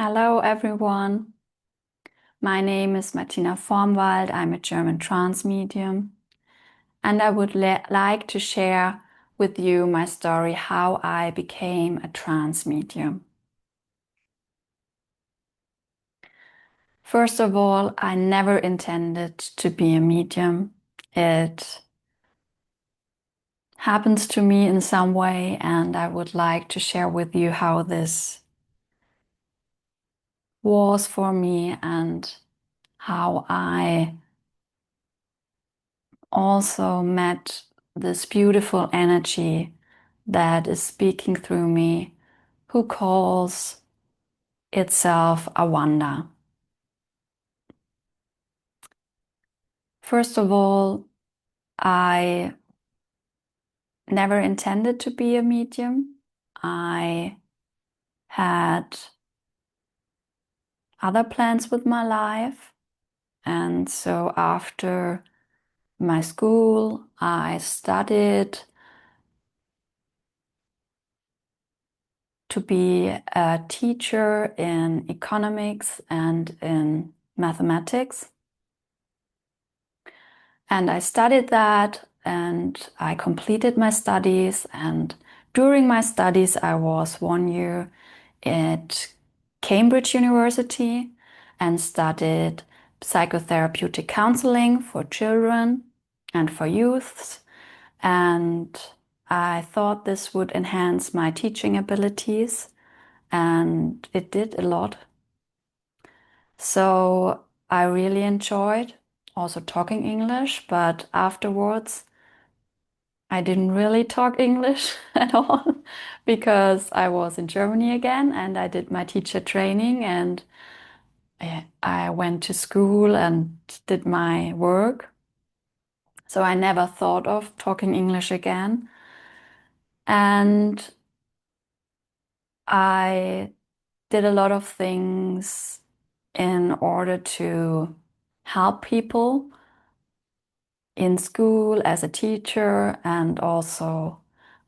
Hello, everyone. My name is Martina Vormwald. I'm a German trance medium, and I would like to share with you my story how I became a trance medium. First of all, I never intended to be a medium. It happens to me in some way, and I would like to share with you how this was for me and how I also met this beautiful energy that is speaking through me, who calls itself Awanda. First of all, I never intended to be a medium. I had other plans with my life. And so after my school, I studied to be a teacher in economics and in mathematics. And I studied that and I completed my studies. And during my studies, I was 1 year at Cambridge University and studied psychotherapeutic counseling for children and for youths. And I thought this would enhance my teaching abilities, and it did a lot. So I really enjoyed also talking English, but afterwards I didn't really talk English at all because I was in Germany again and I did my teacher training and I went to school and did my work. So I never thought of talking English again. And I did a lot of things in order to help people in school as a teacher, and also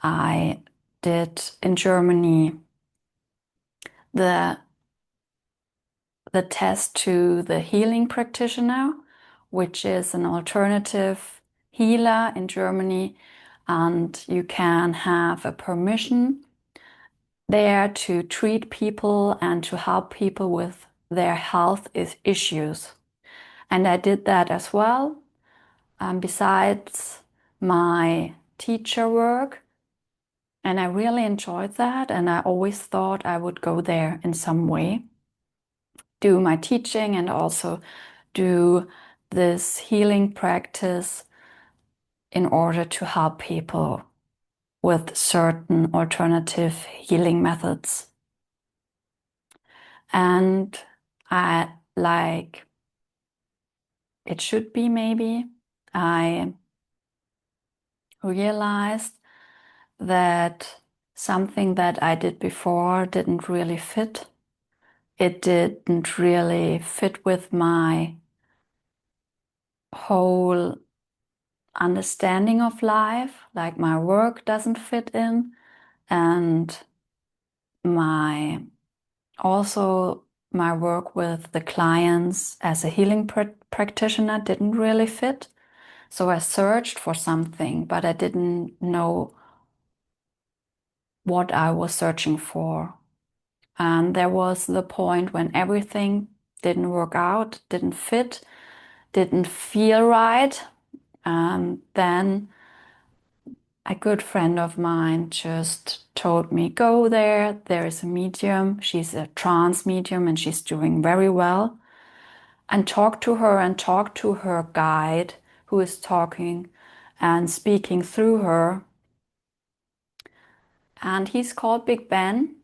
I did in Germany the test to the healing practitioner, which is an alternative healer in Germany, and you can have a permission there to treat people and to help people with their health issues. And I did that as well. Besides my teacher work, and I really enjoyed that, and I always thought I would go there in some way, do my teaching and also do this healing practice in order to help people with certain alternative healing methods. And I like it should be maybe, I realized that something that I did before didn't really fit. It didn't really fit with my whole understanding of life, like my work doesn't fit in, and my also my work with the clients as a healing practitioner didn't really fit. So I searched for something, but I didn't know what I was searching for. And there was the point when everything didn't work out, didn't fit, didn't feel right. And then a good friend of mine just told me, go there. There is a medium. She's a trance medium and she's doing very well. And talk to her and talk to her guide who is talking and speaking through her. And he's called Big Ben.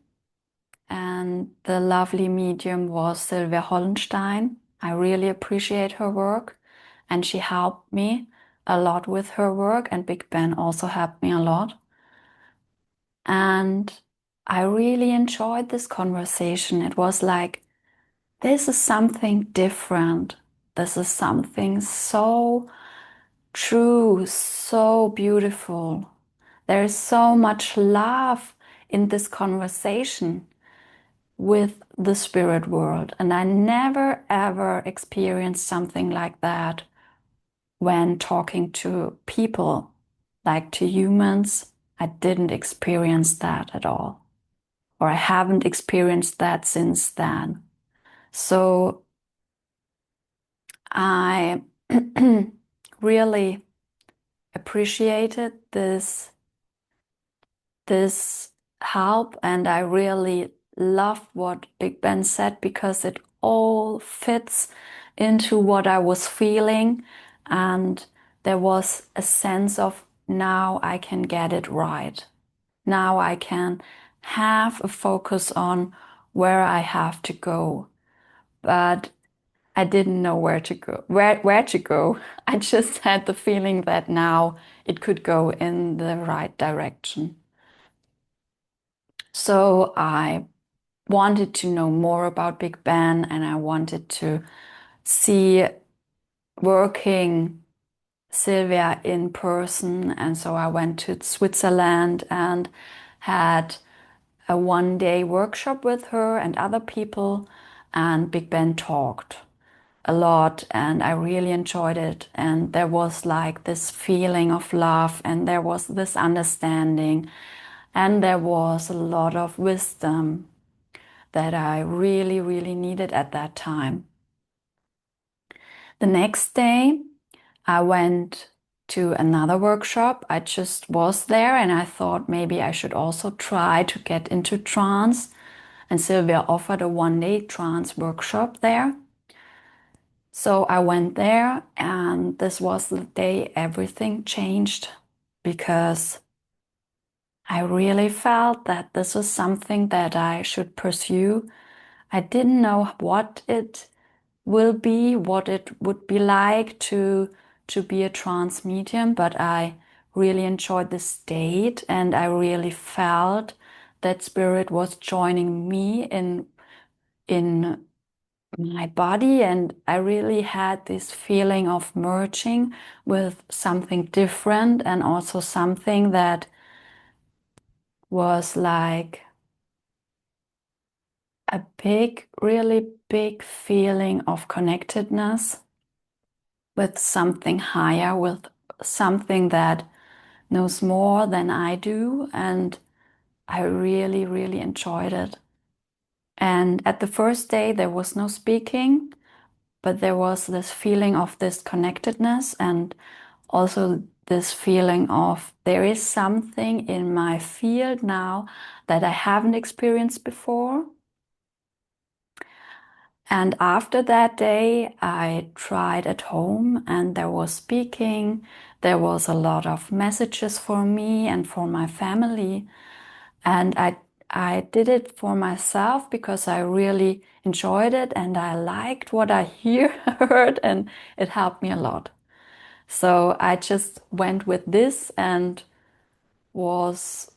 And the lovely medium was Silvia Holenstein. I really appreciate her work, and she helped me a lot with her work, and Big Ben also helped me a lot. And I really enjoyed this conversation. It was like, this is something different. This is something so true, so beautiful. There is so much love in this conversation. with the spirit world. And I never ever experienced something like that when talking to people, like to humans. I didn't experience that at all, or I haven't experienced that since then. So I really appreciated this help, and I really love what Big Ben said, because it all fits into what I was feeling, and there was a sense of, now I can get it right. Now I can have a focus on where I have to go. But I didn't know where to go, where to go. I just had the feeling that now it could go in the right direction. So I wanted to know more about Big Ben, and I wanted to see working Silvia in person. And so I went to Switzerland and had a one-day workshop with her and other people, and Big Ben talked a lot, and I really enjoyed it. And there was like this feeling of love, and there was this understanding, and there was a lot of wisdom that I really, really needed at that time. The next day, I went to another workshop. I just was there, and I thought maybe I should also try to get into trance. And Silvia offered a one-day trance workshop there. So I went there, and this was the day everything changed, because I really felt that this was something that I should pursue. I didn't know what it will be, what it would be like to be a trance medium, but I really enjoyed the state, and I really felt that spirit was joining me in my body, and I really had this feeling of merging with something different, and also something that was like a big, really big feeling of connectedness with something higher, with something that knows more than I do. And I really, really enjoyed it. And at the first day, there was no speaking, but there was this feeling of this connectedness, and also this feeling of there is something in my field now that I haven't experienced before. And after that day, I tried at home, and there was speaking. There was a lot of messages for me and for my family. And I did it for myself because I really enjoyed it, and I liked what I heard, and it helped me a lot. So I just went with this and was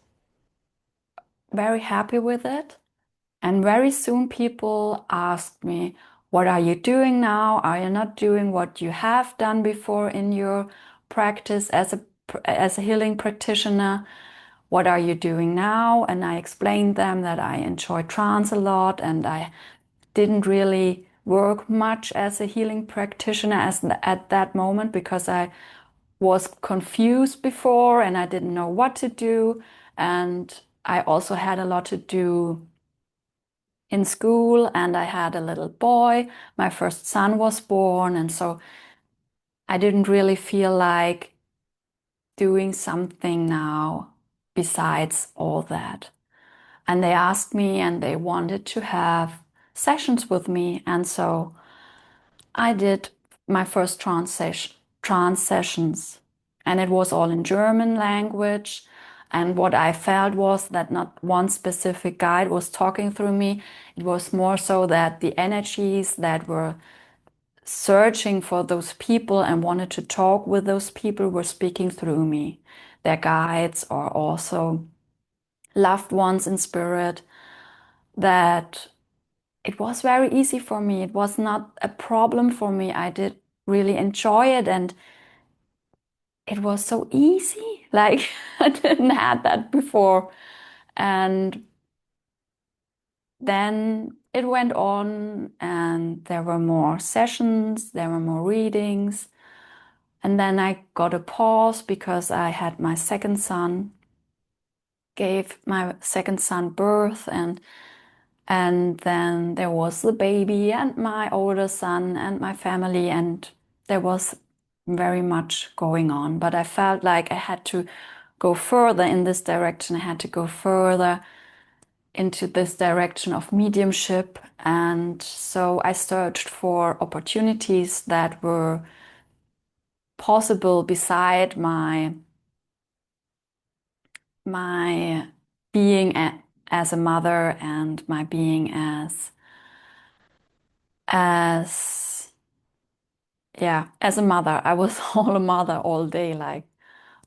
very happy with it. And very soon people asked me, what are you doing now? Are you not doing what you have done before in your practice as a healing practitioner? What are you doing now? And I explained them that I enjoy trance a lot, and I didn't really work much as a healing practitioner at that moment, because I was confused before and I didn't know what to do. And I also had a lot to do in school, and I had a little boy. My first son was born, and so I didn't really feel like doing something now besides all that. And they asked me, and they wanted to have sessions with me, and so I did my first trance sessions, and it was all in German language. And what I felt was that not one specific guide was talking through me. It was more so that the energies that were searching for those people and wanted to talk with those people were speaking through me. Their guides, or also loved ones in spirit, that it was very easy for me. It was not a problem for me. I did really enjoy it, and it was so easy. Like I didn't had that before. And then it went on, and there were more sessions, there were more readings. And then I got a pause because I had my second son, gave my second son birth, and then there was the baby and my older son and my family, and there was very much going on. But I felt like I had to go further in this direction. I had to go further into this direction of mediumship. And so I searched for opportunities that were possible beside my being as a mother and my being as as a mother. I was all a mother all day, like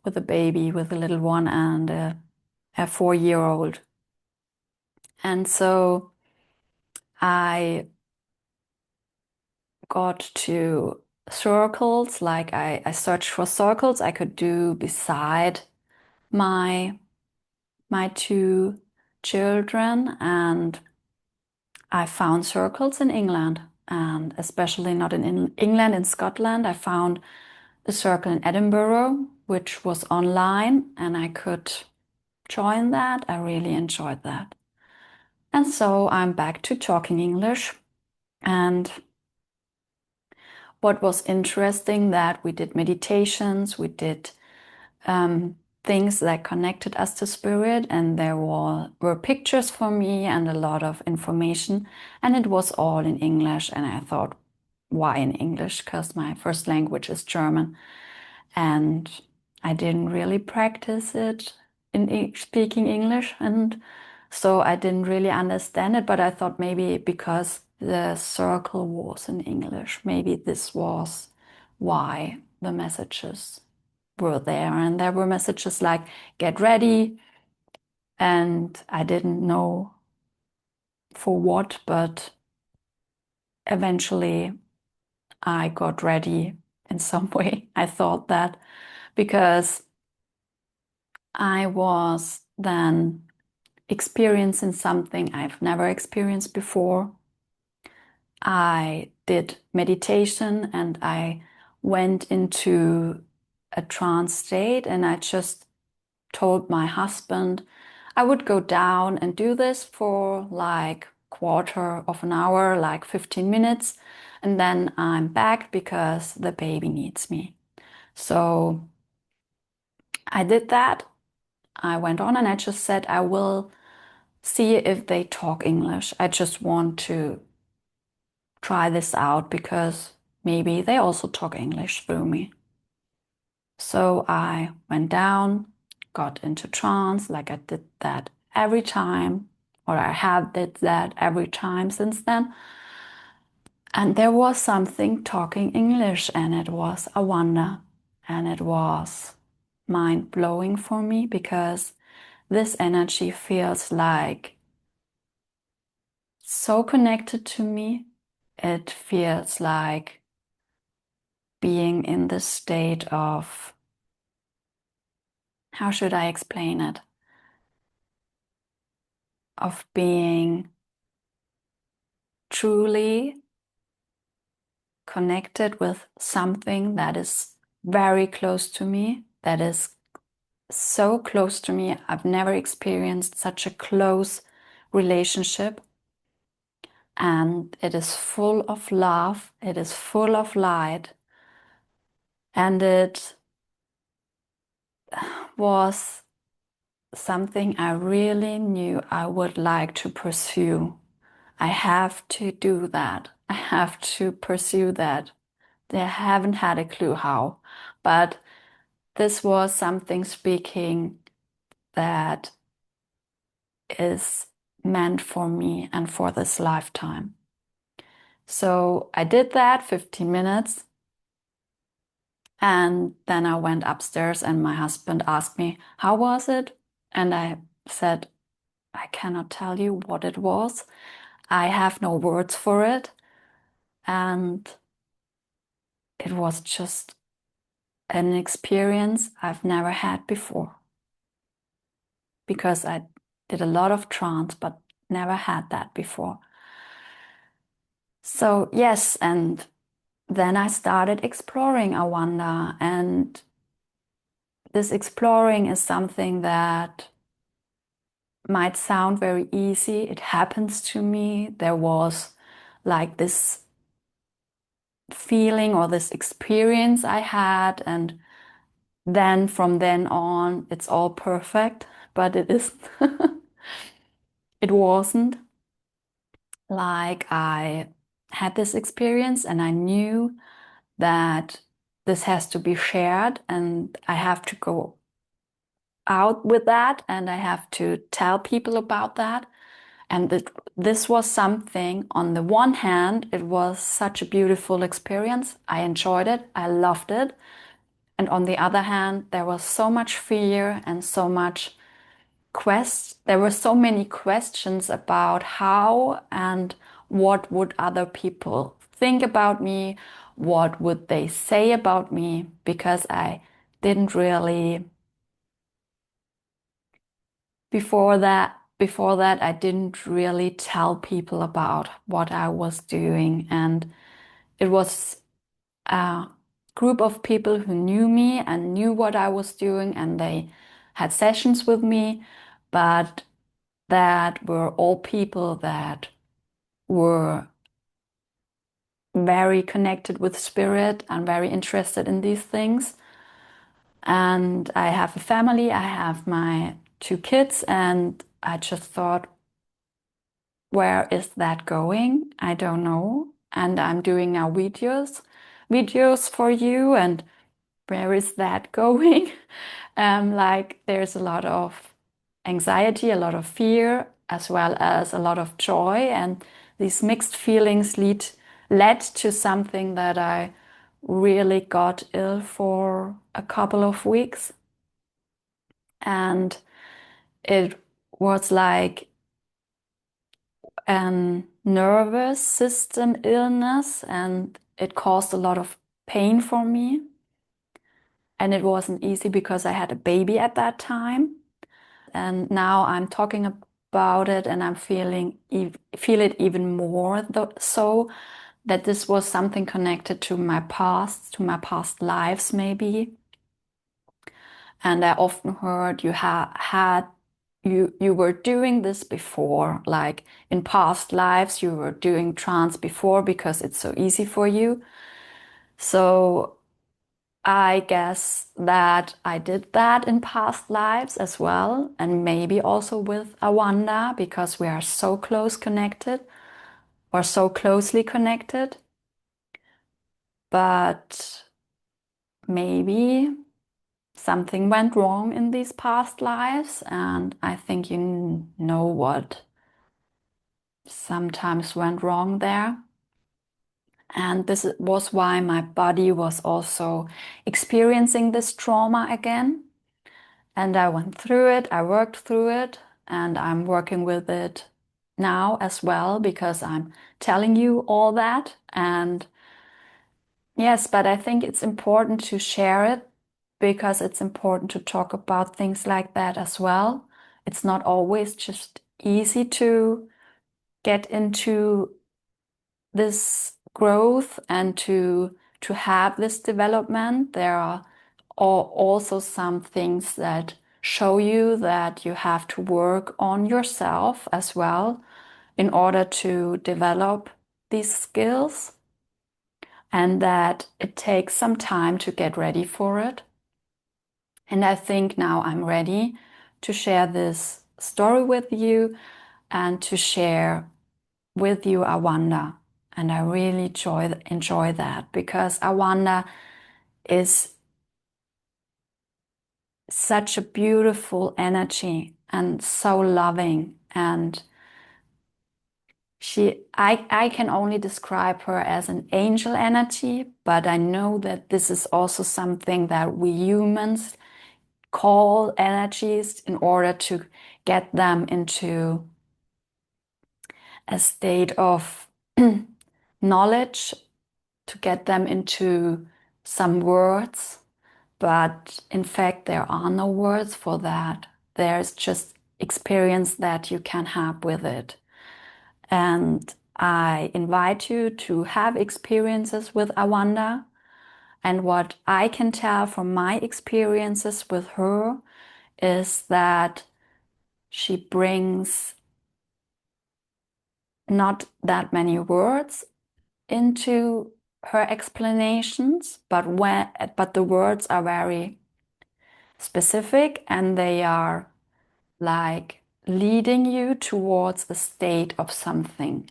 with a baby, with a little one, and a 4-year-old. And so I got to circles, like I searched for circles I could do beside my 2 children, and I found circles in England, and especially not in England, in Scotland. I found a circle in Edinburgh, which was online, and I could join that. I really enjoyed that. And so I'm back to talking English. And what was interesting, that we did meditations, we did things that connected us to spirit, and there were pictures for me and a lot of information, and it was all in English. And I thought, why in English? Because my first language is German, and I didn't really practice it in speaking English, and so I didn't really understand it. But I thought maybe because the circle was in English, maybe this was why the messages were there. And there were messages like, get ready. And I didn't know for what, but eventually I got ready in some way. I thought that because I was then experiencing something I've never experienced before. I did meditation and I went into a trance state, and I just told my husband I would go down and do this for like quarter of an hour, like 15 minutes, and then I'm back because the baby needs me. So I did that. I went on and I just said, I will see if they talk English. I just want to try this out because maybe they also talk English through me. So I went down, got into trance, like I did that every time, or I have did that every time since then. And there was something talking English, and it was Awanda. And it was mind-blowing for me because this energy feels like so connected to me. It feels like being in this state of, how should I explain it? Of being truly connected with something that is very close to me, that is so close to me. I've never experienced such a close relationship. And it is full of love, it is full of light, and it was something I really knew I would like to pursue. I have to do that. I have to pursue that. I haven't had a clue how, but this was something speaking that is meant for me and for this lifetime. So I did that 15 minutes. And then I went upstairs and my husband asked me, how was it? And I said, I cannot tell you what it was. I have no words for it. And it was just an experience I've never had before. Because I did a lot of trance, but never had that before. So yes, and then I started exploring Awanda, and this exploring is something that might sound very easy. It happens to me. There was like this feeling or this experience I had, and then from then on, it's all perfect, but it isn't. It wasn't. Like I had this experience and I knew that this has to be shared and I have to go out with that and I have to tell people about that. And this was something, on the one hand, it was such a beautiful experience. I enjoyed it. I loved it. And on the other hand, there was so much fear and so much there were so many questions about how and what would other people think about me, what would they say about me, because I didn't really, before that I didn't really tell people about what I was doing. And it was a group of people who knew me and knew what I was doing, and they had sessions with me, but that were all people that were very connected with spirit and very interested in these things. And I have a family, I have my 2 kids, and I just thought, where is that going? I don't know. And I'm doing now videos for you, and where is that going? Like there's a lot of anxiety, a lot of fear, as well as a lot of joy, and these mixed feelings led to something that I really got ill for a couple of weeks. And it was like a nervous system illness, and it caused a lot of pain for me. And it wasn't easy because I had a baby at that time. And now I'm talking about it and I'm feel it even more so that this was something connected to my past lives maybe. And I often heard you were doing this before, like in past lives you were doing trance before because it's so easy for you. So I guess that I did that in past lives as well, and maybe also with Awanda because we are so close connected or so closely connected. But maybe something went wrong in these past lives, and I think you know what sometimes went wrong there. And this was why my body was also experiencing this trauma again. And I went through it, I worked through it, and I'm working with it now as well because I'm telling you all that. And yes, but I think it's important to share it because it's important to talk about things like that as well. It's not always just easy to get into this growth and to have this development. There are also some things that show you that you have to work on yourself as well in order to develop these skills, and that it takes some time to get ready for it. And I think now I'm ready to share this story with you and to share with you Awanda. And I really enjoy that because Awanda is such a beautiful energy and so loving. And I can only describe her as an angel energy, but I know that this is also something that we humans call energies in order to get them into a state of knowledge, to get them into some words. But in fact, there are no words for that. There's just experience that you can have with it. And I invite you to have experiences with Awanda. And what I can tell from my experiences with her is that she brings not that many words into her explanations, but the words are very specific, and they are like leading you towards a state of something.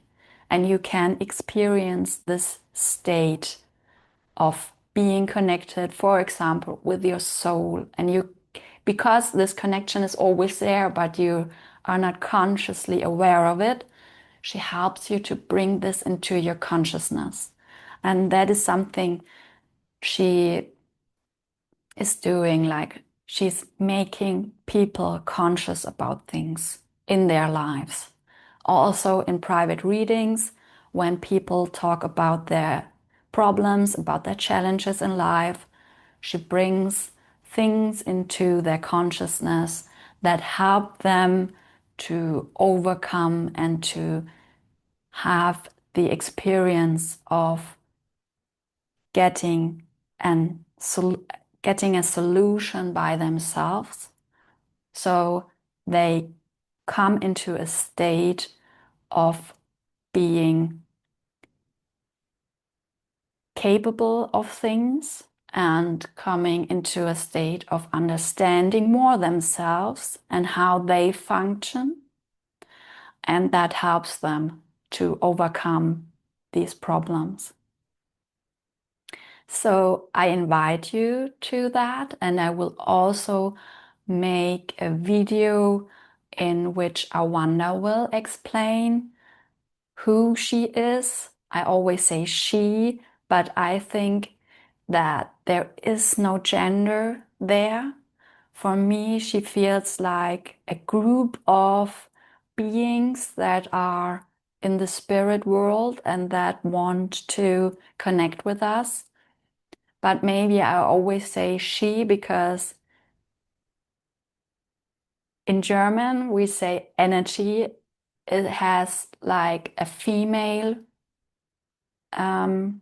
And you can experience this state of being connected, for example, with your soul. And because this connection is always there, but you are not consciously aware of it, she helps you to bring this into your consciousness. And that is something she is doing, like she's making people conscious about things in their lives. Also in private readings, when people talk about their problems, about their challenges in life, she brings things into their consciousness that help them to overcome and to have the experience of getting getting a solution by themselves. So they come into a state of being capable of things and coming into a state of understanding more themselves and how they function. And that helps them to overcome these problems. So I invite you to that, and I will also make a video in which Awanda will explain who she is. I always say she, but I think that there is no gender there. For me, she feels like a group of beings that are in the spirit world and that want to connect with us. But maybe I always say she because in German we say energy. It has like a female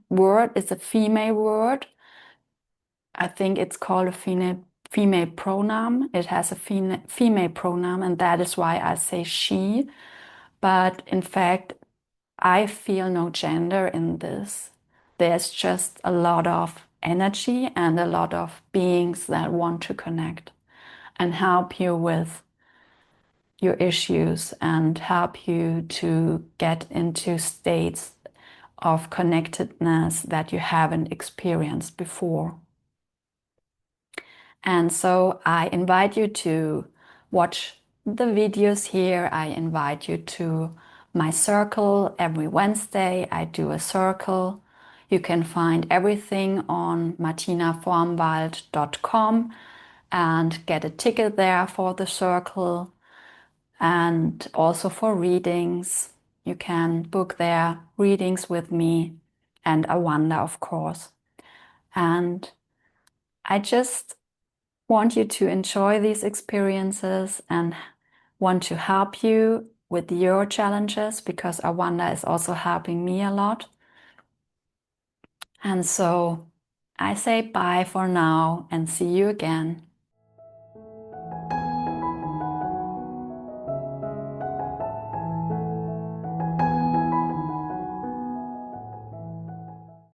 word. It's a female word. I think it's called a female pronoun. It has a female pronoun, and that is why I say she. But in fact, I feel no gender in this. There's just a lot of energy and a lot of beings that want to connect and help you with your issues and help you to get into states of connectedness that you haven't experienced before. And so I invite you to watch the videos here. I invite you to my circle. Every Wednesday I do a circle. You can find everything on martinavormwald.com and get a ticket there for the circle, and also for readings. You can book their readings with me and Awanda, of course. And I just want you to enjoy these experiences and want to help you with your challenges, because Awanda is also helping me a lot. And so I say bye for now and see you again.